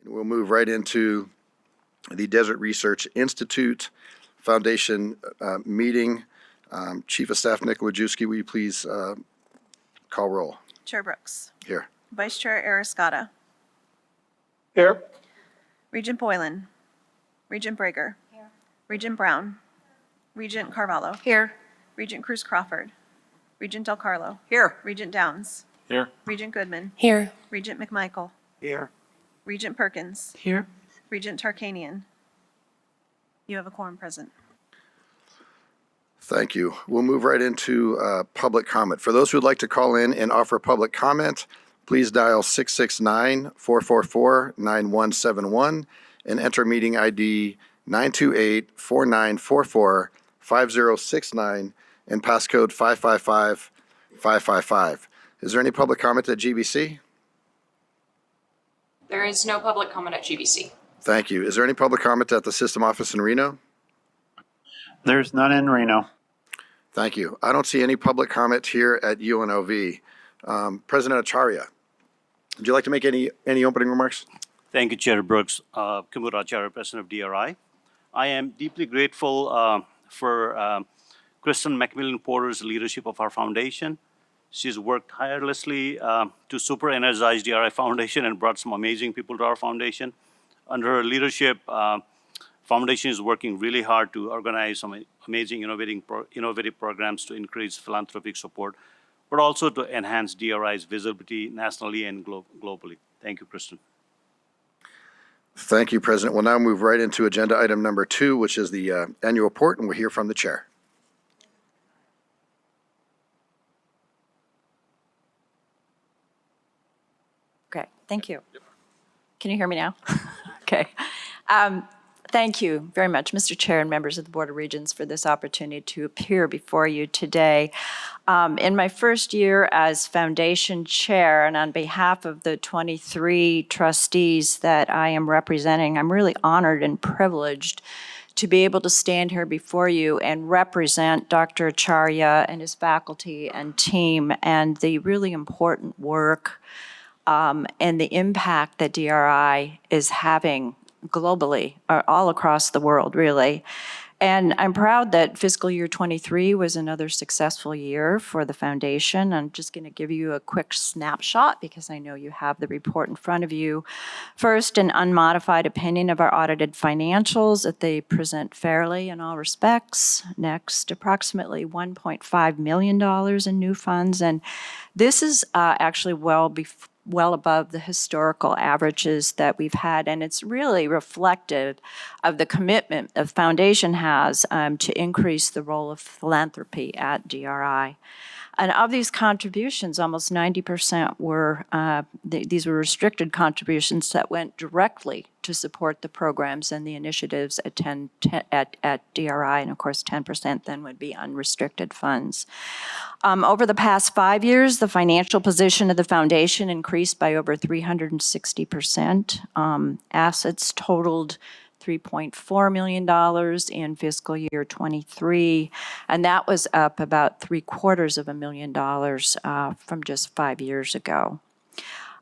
We'll move right into the Desert Research Institute Foundation meeting. Chief of Staff Nick Wojcicki, will you please call roll? Chair Brooks. Here. Vice Chair Ariscotta. Here. Regent Boylan. Regent Brager. Here. Regent Brown. Regent Carvalho. Here. Regent Cruz Crawford. Regent Del Carlo. Here. Regent Downs. Here. Regent Goodman. Here. Regent McMichael. Here. Regent Perkins. Here. Regent Tarkanian. You have a quorum present. Thank you. We'll move right into public comment. For those who would like to call in and offer public comment, please dial 669-444-9171 and enter meeting ID 928-4944-5069 and passcode 555-555. Is there any public comment at GBC? There is no public comment at GBC. Thank you. Is there any public comment at the system office in Reno? There's none in Reno. Thank you. I don't see any public comment here at UNLV. President Acharya, would you like to make any opening remarks? Thank you, Chair Brooks. Kumar Acharya, President of DRI. I am deeply grateful for Kristen McMillan Porter's leadership of our foundation. She's worked tirelessly to super energize DRI Foundation and brought some amazing people to our foundation. Under her leadership, Foundation is working really hard to organize some amazing innovative programs to increase philanthropic support, but also to enhance DRI's visibility nationally and globally. Thank you, Kristen. Thank you, President. We'll now move right into agenda item number 2, which is the annual report, and we'll hear from the chair. Okay, thank you. Can you hear me now? Okay. Thank you very much, Mr. Chair and members of the Board of Regents, for this opportunity to appear before you today. In my first year as Foundation Chair, and on behalf of the 23 trustees that I am representing, I'm really honored and privileged to be able to stand here before you and represent Dr. Acharya and his faculty and team and the really important work and the impact that DRI is having globally, all across the world, really. And I'm proud that fiscal year 23 was another successful year for the foundation. I'm just going to give you a quick snapshot because I know you have the report in front of you. First, an unmodified opinion of our audited financials that they present fairly in all respects. Next, approximately $1.5 million in new funds. And this is actually well above the historical averages that we've had, and it's really reflective of the commitment the foundation has to increase the role of philanthropy at DRI. And of these contributions, almost 90% were, these were restricted contributions that went directly to support the programs and the initiatives at DRI, and of course 10% then would be unrestricted funds. Over the past 5 years, the financial position of the foundation increased by over 360%. Assets totaled $3.4 million in fiscal year 23, and that was up about $750,000 from just 5 years ago.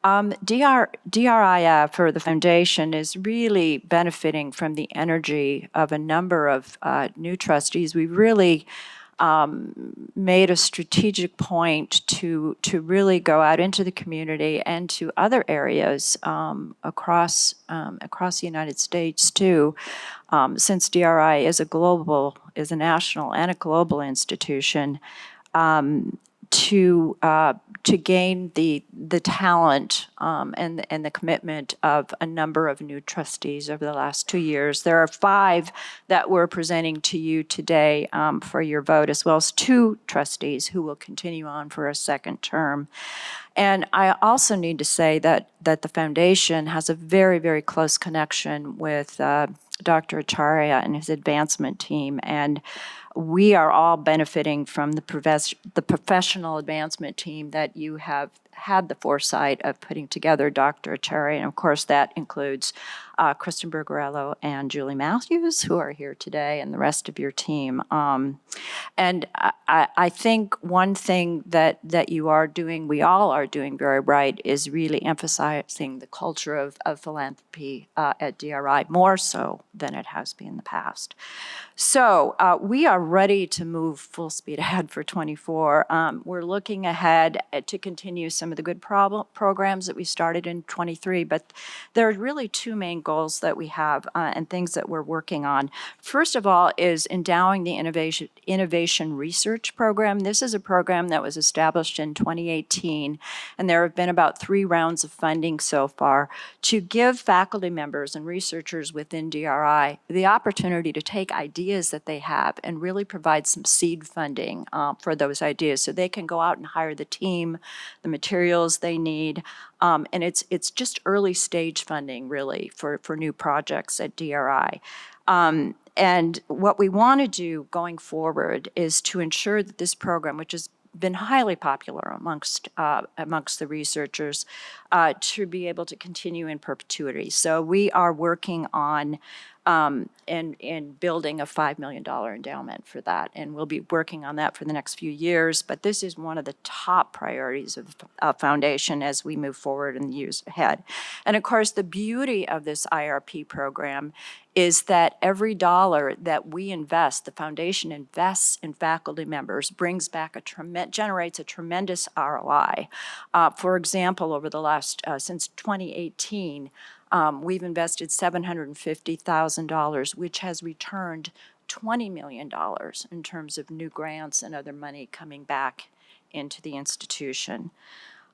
DRI for the foundation is really benefiting from the energy of a number of new trustees. We really made a strategic point to really go out into the community and to other areas across the United States too, since DRI is a national and a global institution, to gain the talent and the commitment of a number of new trustees over the last 2 years. There are 5 that we're presenting to you today for your vote, as well as 2 trustees who will continue on for a second term. And I also need to say that the foundation has a very, very close connection with Dr. Acharya and his advancement team, and we are all benefiting from the professional advancement team that you have had the foresight of putting together Dr. Cherry, and of course that includes Kristen Bergerello and Julie Matthews, who are here today, and the rest of your team. And I think one thing that you are doing, we all are doing very right, is really emphasizing the culture of philanthropy at DRI, more so than it has been in the past. So we are ready to move full speed ahead for '24. We're looking ahead to continue some of the good programs that we started in '23, but there are really two main goals that we have and things that we're working on. First of all is endowing the Innovation Research Program. This is a program that was established in 2018, and there have been about 3 rounds of funding so far to give faculty members and researchers within DRI the opportunity to take ideas that they have and really provide some seed funding for those ideas so they can go out and hire the team, the materials they need, and it's just early stage funding really for new projects at DRI. And what we want to do going forward is to ensure that this program, which has been highly popular amongst the researchers, to be able to continue in perpetuity. So we are working on and building a $5 million endowment for that. And we'll be working on that for the next few years. But this is one of the top priorities of the foundation as we move forward in the years ahead. And of course, the beauty of this IRP program is that every dollar that we invest, the foundation invests in faculty members, brings back generates a tremendous ROI. For example, over the last, since 2018, we've invested $750,000, which has returned $20 million in terms of new grants and other money coming back into the institution.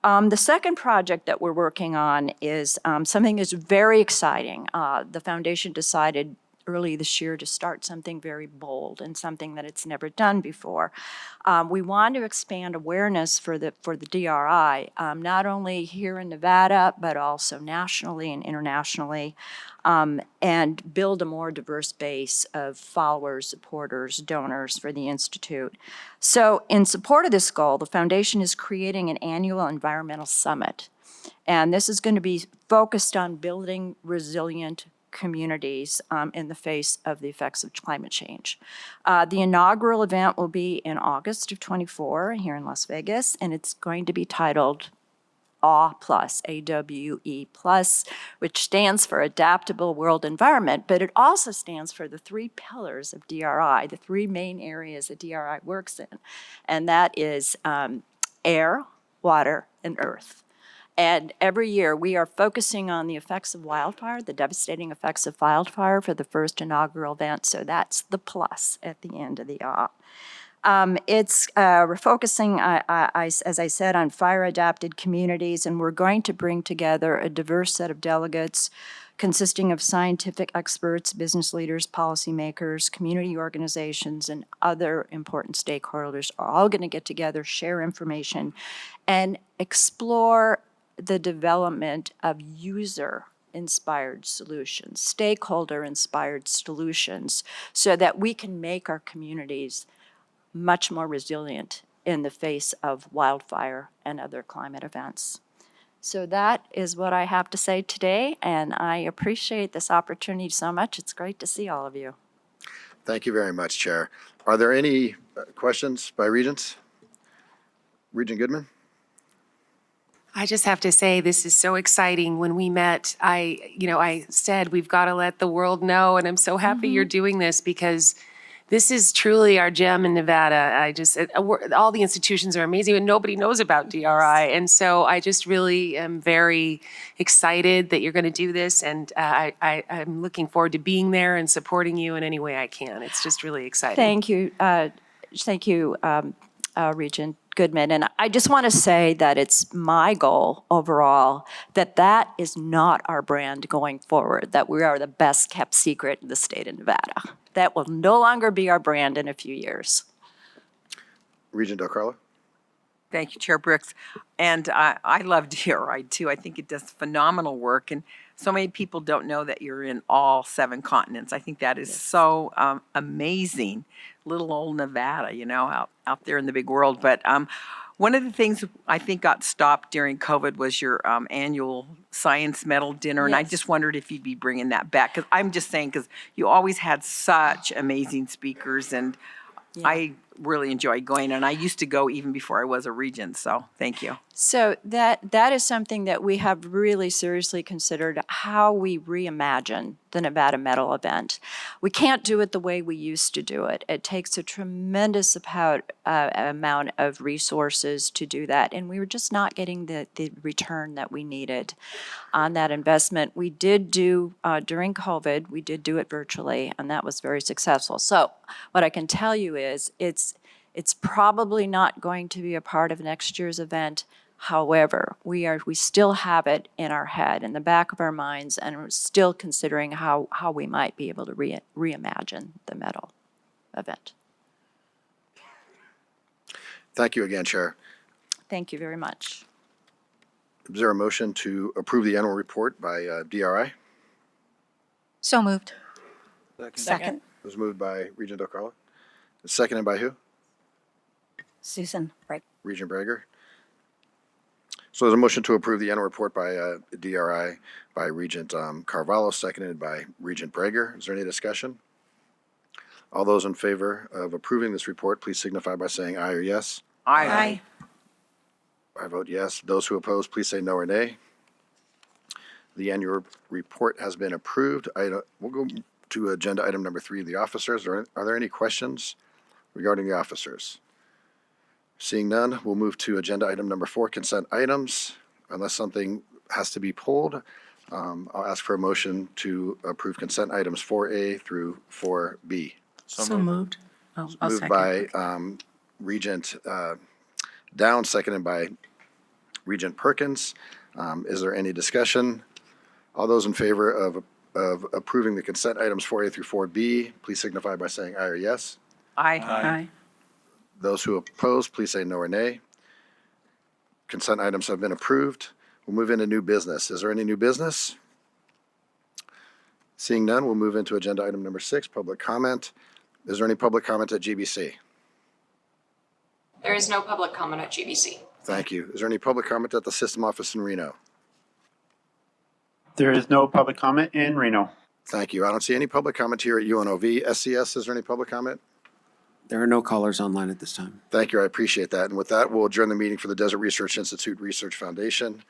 The second project that we're working on is something that's very exciting. The foundation decided early this year to start something very bold and something that it's never done before. We want to expand awareness for the DRI, not only here in Nevada, but also nationally and internationally, and build a more diverse base of followers, supporters, donors for the Institute. So in support of this goal, the foundation is creating an annual environmental summit. And this is going to be focused on building resilient communities in the face of the effects of climate change. The inaugural event will be in August of '24 here in Las Vegas, and it's going to be titled AWE+, AWE+, which stands for Adaptable World Environment, but it also stands for the 3 pillars of DRI, the 3 main areas that DRI works in, and that is air, water, and earth. And every year, we are focusing on the effects of wildfire, the devastating effects of wildfire for the first inaugural event, so that's the plus at the end of the AWE. We're focusing, as I said, on fire-adapted communities, and we're going to bring together a diverse set of delegates consisting of scientific experts, business leaders, policymakers, community organizations, and other important stakeholders are all going to get together, share information, and explore the development of user-inspired solutions, stakeholder-inspired solutions, so that we can make our communities much more resilient in the face of wildfire and other climate events. So that is what I have to say today, and I appreciate this opportunity so much. It's great to see all of you. Thank you very much, Chair. Are there any questions by Regents? Regent Goodman? I just have to say, this is so exciting. When we met, I said, we've got to let the world know, and I'm so happy you're doing this because this is truly our gem in Nevada. All the institutions are amazing, but nobody knows about DRI. And so I just really am very excited that you're going to do this. And I'm looking forward to being there and supporting you in any way I can. It's just really exciting. Thank you, Regent Goodman. And I just want to say that it's my goal overall that is not our brand going forward, that we are the best kept secret in the state of Nevada. That will no longer be our brand in a few years. Regent Del Carlo? Thank you, Chair Brooks. And I love DRI too. I think it does phenomenal work. And so many people don't know that you're in all 7 continents. I think that is so amazing. Little old Nevada, out there in the big world. But One of the things I think got stopped during COVID was your annual science medal dinner, and I Yes. just wondered if you'd be bringing that back. Because I'm just saying, because you always had such amazing speakers, and Yeah. I really enjoyed going. And I used to go even before I was a regent. So thank you. So that is something that we have really seriously considered, how we reimagine the Nevada Medal event. We can't do it the way we used to do it. It takes a tremendous amount of resources to do that, and we were just not getting the return that we needed on that investment. We did do, during COVID, we did do it virtually, and that was very successful. So what I can tell you is it's probably not going to be a part of next year's event. However, we still have it in our head, in the back of our minds, and we're still considering how we might be able to reimagine the medal event. Thank you again, Chair. Thank you very much. Is there a motion to approve the annual report by DRI? So moved. Second. It was moved by Regent O'Carla. Seconded by who? Susan, right. Regent Brager. So there's a motion to approve the annual report by DRI by Regent Carvalho, seconded by Regent Brager. Is there any discussion? All those in favor of approving this report, please signify by saying aye or yes. Aye. I vote yes. Those who oppose, please say no or nay. The annual report has been approved. We'll go to agenda item number 3, the officers. Are there any questions regarding the officers? Seeing none, we'll move to agenda item number 4, consent items. Unless something has to be pulled, I'll ask for a motion to approve consent items 4A through 4B. So moved. Oh, I'll Moved second. by Regent Downs, seconded by Regent Perkins. Is there any discussion? All those in favor of approving the consent items 4A through 4B, please signify by saying aye or yes. Aye. Those who oppose, please say no or nay. Consent items have been approved. We'll move into new business. Is there any new business? Seeing none, we'll move into agenda item number 6, public comment. Is there any public comment at GBC? There is no public comment at GBC. Thank you. Is there any public comment at the system office in Reno? There is no public comment in Reno. Thank you. I don't see any public comment here at UNOV. SCS, is there any public comment? There are no callers online at this time. Thank you. I appreciate that. And with that, we'll adjourn the meeting for the Desert Research Institute Research Foundation.